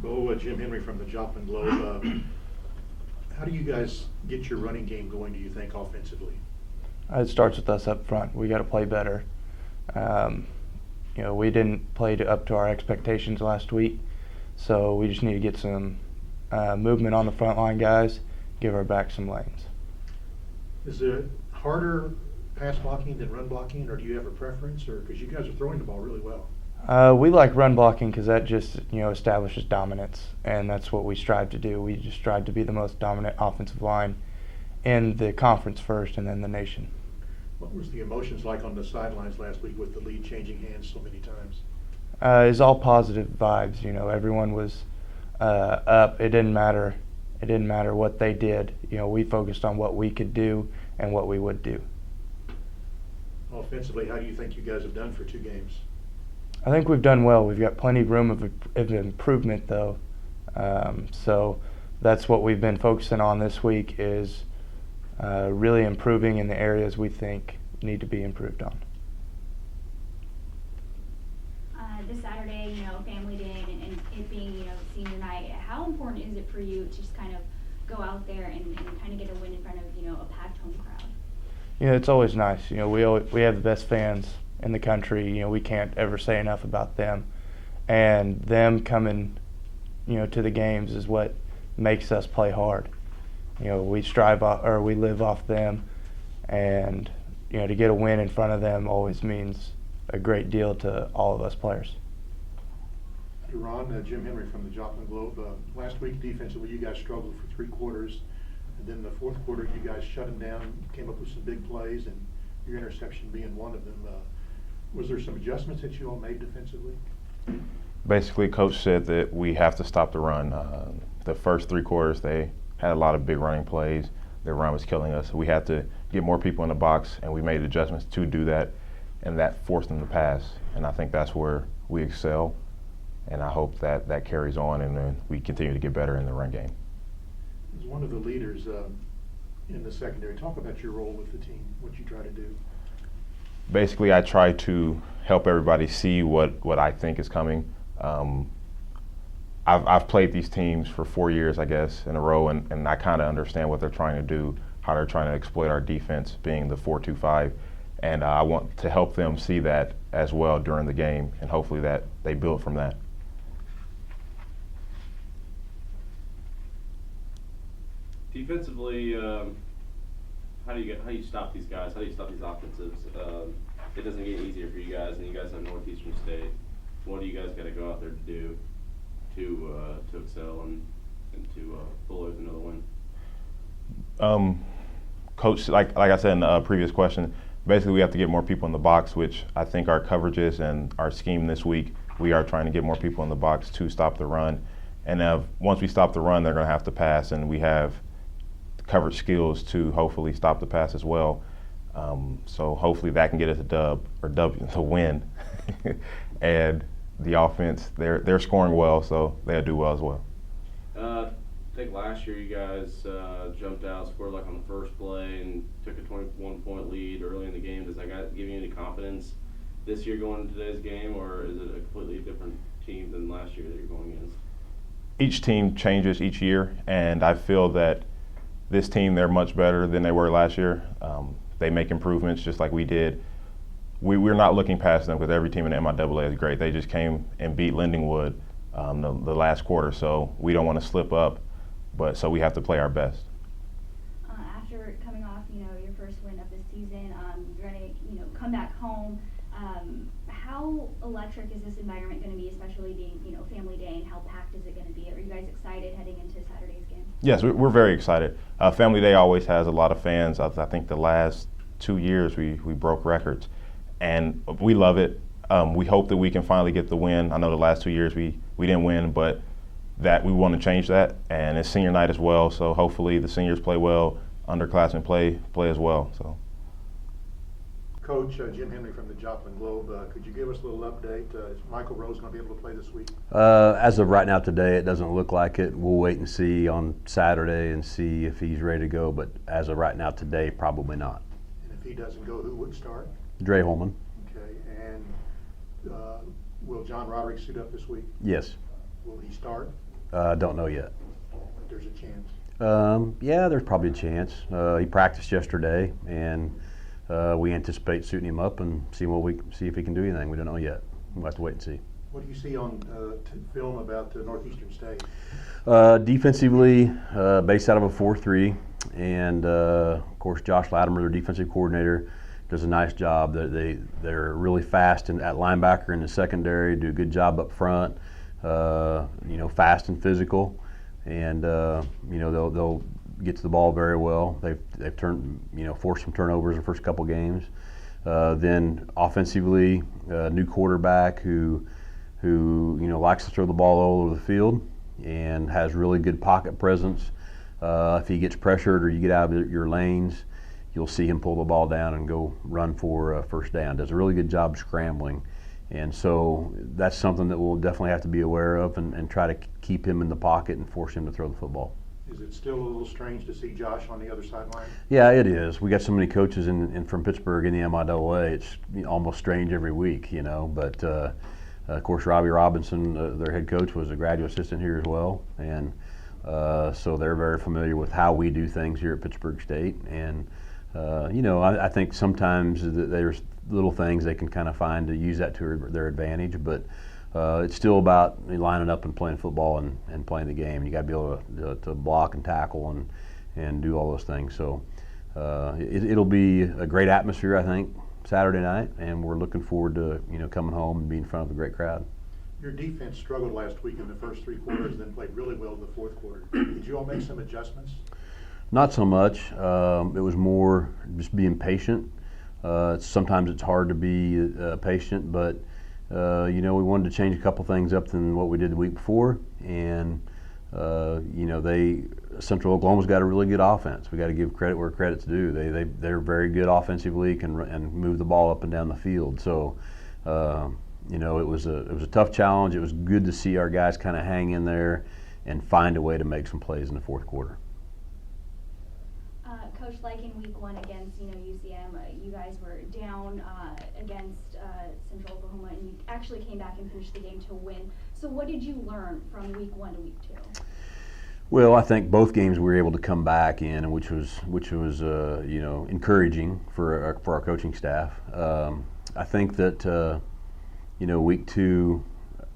Bo, Jim Henry from the Joplin Globe. How do you guys get your running game going, do you think, offensively? It starts with us up front. We got to play better. We didn't play up to our expectations last week, so we just need to get some movement on the front line, guys, give our back some lanes. Is it harder pass blocking than run blocking, or do you have a preference? Or because you guys are throwing the ball really well. We like run blocking because that just establishes dominance, and that's what we strive to do. We just strive to be the most dominant offensive line in the conference first, and then the nation. What was the emotions like on the sidelines last week with the lead changing hands so many times? It's all positive vibes. Everyone was up. It didn't matter. It didn't matter what they did. We focused on what we could do and what we would do. Offensively, how do you think you guys have done for 2 games? I think we've done well. We've got plenty of room of improvement, though. So that's what we've been focusing on this week is really improving in the areas we think need to be improved on. This Saturday, Family Day and it being, senior night, how important is it for you to just kind of go out there and kind of get a win in front of, a packed home crowd? It's always nice. We have the best fans in the country. We can't ever say enough about them, and them coming, to the games is what makes us play hard. We we live off them, and to get a win in front of them always means a great deal to all of us players. Deron, Jim Henry from the Joplin Globe. Last week defensively, you guys struggled for 3 quarters, and then the 4th quarter, you guys shut them down, came up with some big plays, and your interception being one of them. Was there some adjustments that you all made defensively? Basically, Coach said that we have to stop the run. The first 3 quarters, they had a lot of big running plays. Their run was killing us. We had to get more people in the box, and we made adjustments to do that, and that forced them to pass. And I think that's where we excel, and I hope that that carries on, and then we continue to get better in the run game. As one of the leaders in the secondary, talk about your role with the team, what you try to do. Basically, I try to help everybody see what I think is coming. I've played these teams for 4 years, I guess, in a row, and I kind of understand what they're trying to do, how they're trying to exploit our defense, being the 4-2-5, and I want to help them see that as well during the game, and hopefully that they build from that. Defensively, how do you stop these guys? How do you stop these offenses? It doesn't get easier for you guys, and you guys have Northeastern State. What do you guys got to go out there to do to excel and to pull out another win? Coach, like I said in the previous question, basically we have to get more people in the box, which I think our coverages and our scheme this week, we are trying to get more people in the box to stop the run. And once we stop the run, they're going to have to pass, and we have coverage skills to hopefully stop the pass as well. So hopefully that can get us a win. And the offense, they're scoring well, so they'll do well as well. I think last year you guys jumped out, scored like on the first play, and took a 21-point lead early in the game. Does that give you any confidence this year going into today's game, or is it a completely different team than last year that you're going against? Each team changes each year, and I feel that this team, they're much better than they were last year. They make improvements just like we did. We're not looking past them because every team in the MIAA is great. They just came and beat Lindenwood the last quarter, so we don't want to slip up, so we have to play our best. After coming off, your first win of the season, you're going to come back home. How electric is this environment going to be, especially being, Family Day, and how packed is it going to be? Are you guys excited heading into Saturday's game? Yes, we're very excited. Family Day always has a lot of fans. I think the last 2 years we broke records, and we love it. We hope that we can finally get the win. I know the last 2 years we didn't win, but that we want to change that, and it's senior night as well, so hopefully the seniors play well, underclassmen play as well. So. Coach, Jim Henry from the Joplin Globe, could you give us a little update? Is Michael Rose going to be able to play this week? As of right now today, it doesn't look like it. We'll wait and see on Saturday and see if he's ready to go, but as of right now today, probably not. And if he doesn't go, who would start? Dre Holman. Okay, and will John Roderick suit up this week? Yes. Will he start? Don't know yet. But there's a chance. Yeah, there's probably a chance. He practiced yesterday, and we anticipate suiting him up and see if he can do anything. We don't know yet. We'll have to wait and see. What do you see on film about Northeastern State? Defensively, based out of a 4-3, and of course Josh Latimer, their defensive coordinator, does a nice job. They're really fast at linebacker in the secondary, do a good job up front. Fast and physical, and they'll get to the ball very well. They've forced some turnovers in the first couple games. Then offensively, new quarterback who likes to throw the ball all over the field and has really good pocket presence. If he gets pressured or you get out of your lanes, you'll see him pull the ball down and go run for a first down. Does a really good job scrambling. And so that's something that we'll definitely have to be aware of and try to keep him in the pocket and force him to throw the football. Is it still a little strange to see Josh on the other sideline? Yeah, it is. We got so many coaches from Pittsburgh in the MIAA. It's almost strange every week, But of course, Robbie Robinson, their head coach, was a graduate assistant here as well, and so they're very familiar with how we do things here at Pittsburgh State. And I think sometimes there's little things they can kind of find to use that to their advantage, but it's still about lining up and playing football and playing the game. You got to be able to block and tackle and do all those things. So it'll be a great atmosphere, I think, Saturday night, and we're looking forward to coming home and being in front of a great crowd. Your defense struggled last week in the first 3 quarters, then played really well in the fourth quarter. Did you all make some adjustments? Not so much. It was more just being patient. Sometimes it's hard to be patient, but we wanted to change a couple things up than what we did the week before, and Central Oklahoma's got a really good offense. We got to give credit where credit's due. They're very good offensively, and move the ball up and down the field. So it was a tough challenge. It was good to see our guys kind of hang in there and find a way to make some plays in the fourth quarter. Coach, like in week 1 against UCM, you guys were down against Central Oklahoma, and you actually came back and finished the game to win. So what did you learn from week 1 to week 2? Well, I think both games we were able to come back in, which was encouraging for our coaching staff. I think that week 2,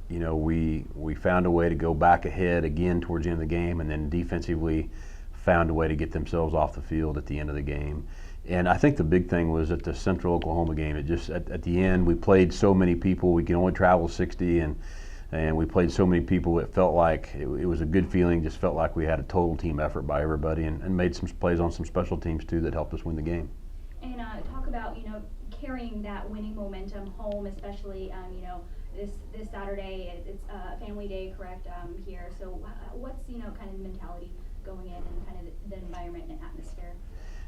we found a way to go back ahead again towards the end of the game, and then defensively found a way to get themselves off the field at the end of the game. And I think the big thing was at the Central Oklahoma game, it just at the end we played so many people. We can only travel 60, and we played so many people. It felt like it was a good feeling. Just felt like we had a total team effort by everybody, and made some plays on some special teams too that helped us win the game. And talk about carrying that winning momentum home, especially this Saturday. It's family day, correct? Here. So what's kind of the mentality going in and kind of the environment and atmosphere?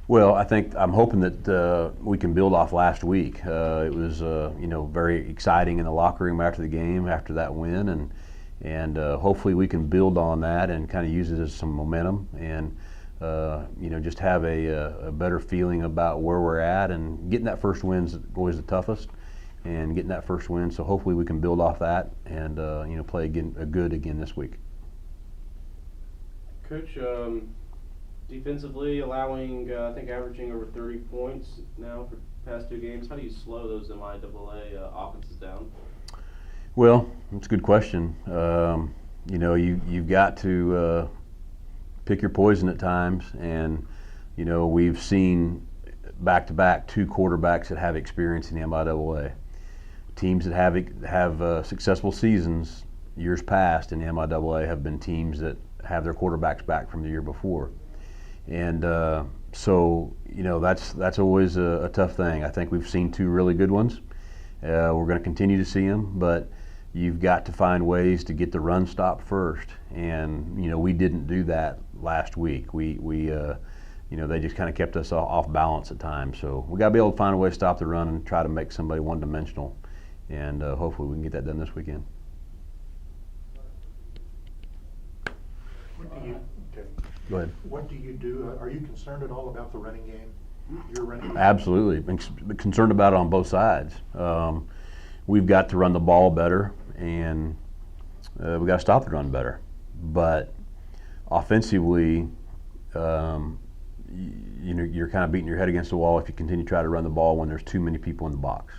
Well, I'm hoping that we can build off last week. It was very exciting in the locker room after the game, after that win, and hopefully we can build on that and kind of use it as some momentum and just have a better feeling about where we're at. And getting that first win is always the toughest, and getting that first win. So hopefully we can build off that and play good again this week. Coach, defensively allowing, I think averaging over 30 points now for the past 2 games. How do you slow those MIAA offenses down? Well, that's a good question. You've got to pick your poison at times, and we've seen back-to-back 2 quarterbacks that have experience in the MIAA. Teams that have successful seasons years past in the MIAA have been teams that have their quarterbacks back from the year before. And so that's always a tough thing. I think we've seen 2 really good ones. We're going to continue to see them, but you've got to find ways to get the run stopped first. And we didn't do that last week. They just kind of kept us off balance at times. So we got to be able to find a way to stop the run and try to make somebody one-dimensional. And hopefully we can get that done this weekend. Go ahead. What do you do? Are you concerned at all about the running game? Your running game? Absolutely. Been concerned about it on both sides. We've got to run the ball better, and we got to stop the run better. but offensively, you're kind of beating your head against the wall if you continue to try to run the ball when there's too many people in the box.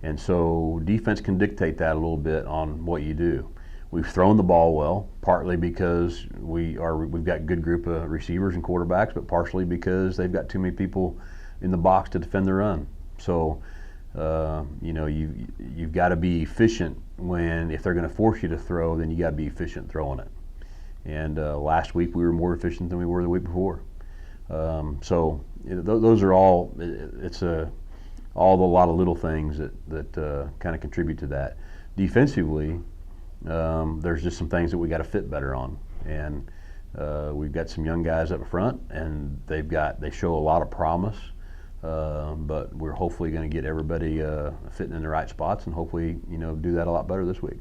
And so defense can dictate that a little bit on what you do. We've thrown the ball well, partly because we've got a good group of receivers and quarterbacks, but partially because they've got too many people in the box to defend the run. So, you've got to be efficient if they're going to force you to throw, then you got to be efficient throwing it. And last week we were more efficient than we were the week before. Those are all. It's a lot of little things that kind of contribute to that. Defensively, there's just some things that we got to fit better on, and we've got some young guys up front, and they show a lot of promise. But we're hopefully going to get everybody fitting in the right spots, and hopefully do that a lot better this week.